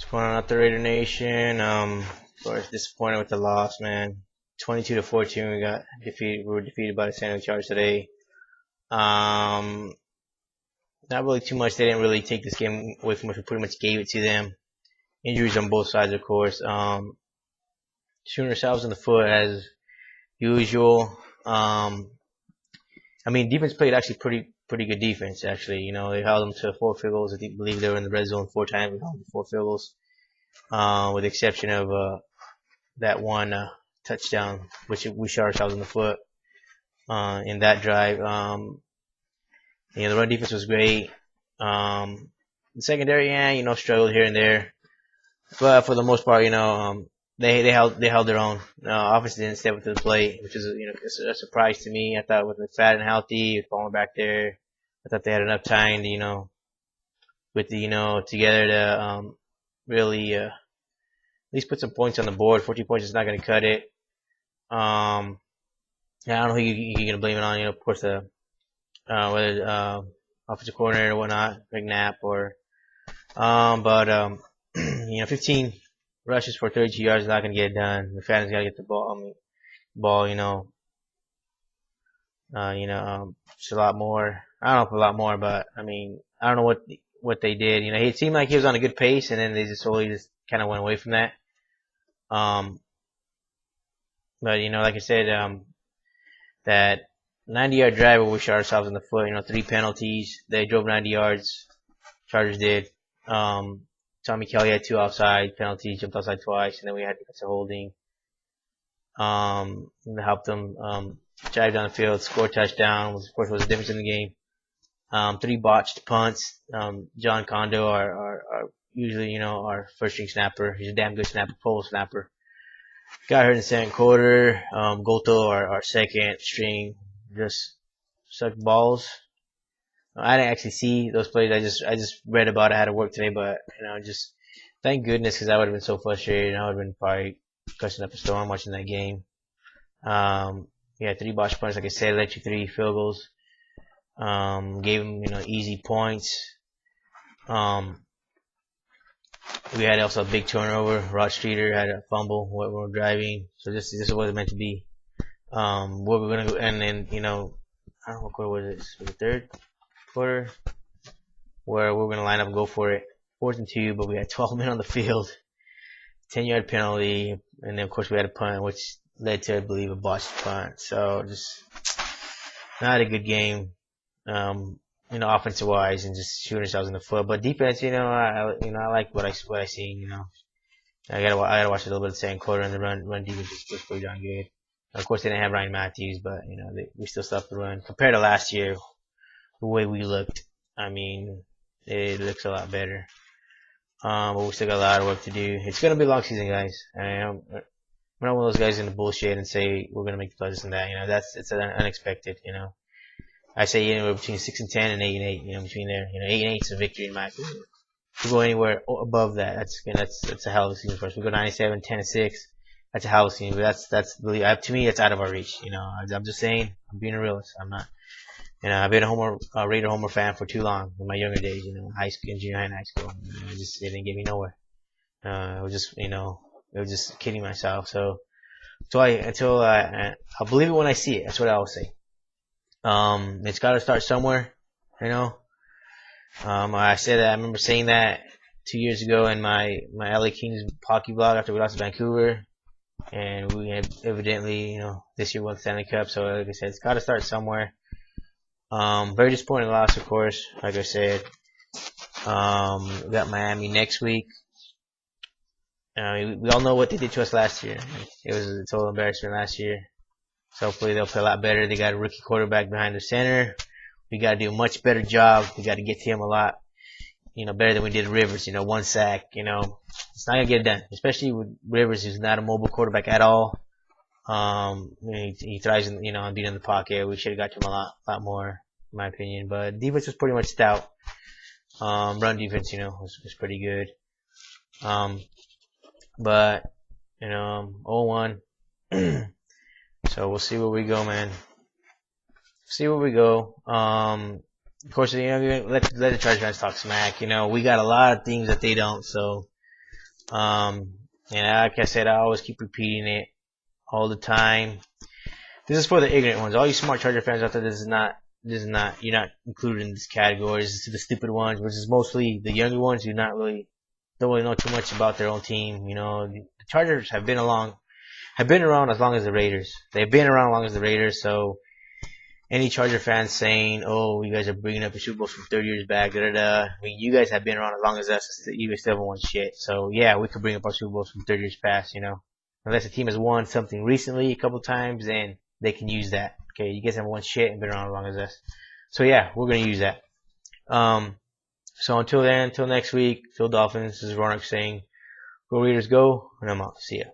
Going on out the Raider Nation. Of course, disappointed with the loss, man. 22-14, we got defeated. We were defeated by the San Diego Chargers today. Um, Not really too much. They didn't really take this game away from us. We pretty much gave it to them. Injuries on both sides, of course. Shooting ourselves in the foot as usual. Defense played actually pretty good defense. Actually, they held them to 4 field goals. I believe they were in the red zone 4 times. We held them to 4 field goals. With the exception of that one touchdown, which we shot ourselves in the foot in that drive. The run defense was great. The secondary, struggled here and there, but for the most part, they held their own. Offense didn't step up to the plate, which is a surprise to me. I thought with fat and healthy, with Palmer back there, I thought they had enough time to with together to really at least put some points on the board. 14 points is not going to cut it. I don't know who you're going to blame it on. Of course, whether offensive coordinator or whatnot, McNabb or 15 rushes for 32 yards is not going to get it done. The fans got to get the ball. Just a lot more. I don't know if a lot more, but I don't know what they did. It seemed like he was on a good pace, and then they just slowly just kind of went away from that. But like I said, that 90-yard drive where we shot ourselves in the foot. 3 penalties. They drove 90 yards. Chargers did. Tommy Kelly had 2 offside penalties, jumped outside twice, and then we had defensive holding. That helped them drive down the field, score a touchdown. Of course, was the difference in the game. 3 botched punts. John Condo, our usually our first string snapper. He's a damn good snapper, pole snapper. Got hurt in the second quarter. Goto, our second string, just sucked balls. I didn't actually see those plays. I just read about it. I had to work today, but just thank goodness, because I would have been so frustrated. I would have been probably cussing up a storm watching that game. 3 botched punts, like I said, led you 3 field goals. Gave them easy points. We had also a big turnover. Rod Streeter had a fumble when we were driving. So this wasn't meant to be. Where we're gonna go, and then I don't know what quarter was it. Was it third quarter? Where we're gonna line up and go for it. 4th and 2, but we had 12 men on the field. 10-yard penalty, and then of course we had a punt, which led to, I believe, a botched punt. So just not a good game. Offensive wise, and just shooting ourselves in the foot. But defense, I like what I see. I gotta watch a little bit of the second quarter, and the run defense was pretty darn good. Of course, they didn't have Ryan Matthews, but we still stopped the run compared to last year. The way we looked, it looks a lot better. But we still got a lot of work to do. It's gonna be a long season, guys. I'm not one of those guys in the bullshit and say we're gonna make the playoffs and that. It's unexpected. I say anywhere between 6 and 10 and 8 and 8. Between there, 8 and 8 is a victory in my opinion. If we go anywhere above that, that's a hell of a season for us. We go 9-7, 10 and 6. That's a hell of a season. But that's really, to me, it's out of our reach. I'm just saying. I'm being a realist. I'm not. I've been a Raider Homer fan for too long in my younger days. High school, junior high, and high school. It didn't get me nowhere. I was just kidding myself. So until I believe it when I see it. That's what I always say. It's got to start somewhere, I said that. I remember saying that 2 years ago in my LA Kings hockey blog after we lost to Vancouver, and we had evidently, this year won the Stanley Cup. So like I said, it's got to start somewhere. Very disappointing loss, of course. Like I said, we got Miami next week. We all know what they did to us last year. It was a total embarrassment last year. So hopefully they'll play a lot better. They got a rookie quarterback behind the center. We got to do a much better job. We got to get to him a lot, better than we did Rivers. 1 sack. It's not gonna get it done, especially with Rivers, who's not a mobile quarterback at all. He thrives on being in the pocket. We should have got to him a lot more, in my opinion. But defense was pretty much stout. Run defense, was pretty good. But 0-1. So we'll see where we go, man. See where we go. Of course, let the Chargers fans talk smack. We got a lot of things that they don't. So And like I said, I always keep repeating it all the time. This is for the ignorant ones. All you smart Charger fans out there, you're not included in this category. This is to the stupid ones, which is mostly the younger ones who don't really know too much about their own team. You know, the Chargers have been around as long as the Raiders. They've been around as long as the Raiders, so any Charger fans saying, "Oh, you guys are bringing up the Super Bowls from 30 years back," da da da. I mean, you guys have been around as long as us. You guys still haven't won shit. So yeah, we could bring up our Super Bowls from 30 years past. You know, unless a team has won something recently a couple times, then they can use that. Okay, you guys haven't won shit and been around as long as us. So yeah, we're gonna use that. So until then, until next week, Phil Dolphins. This is Ronak saying, "Go Raiders, go!" And I'm out. See ya.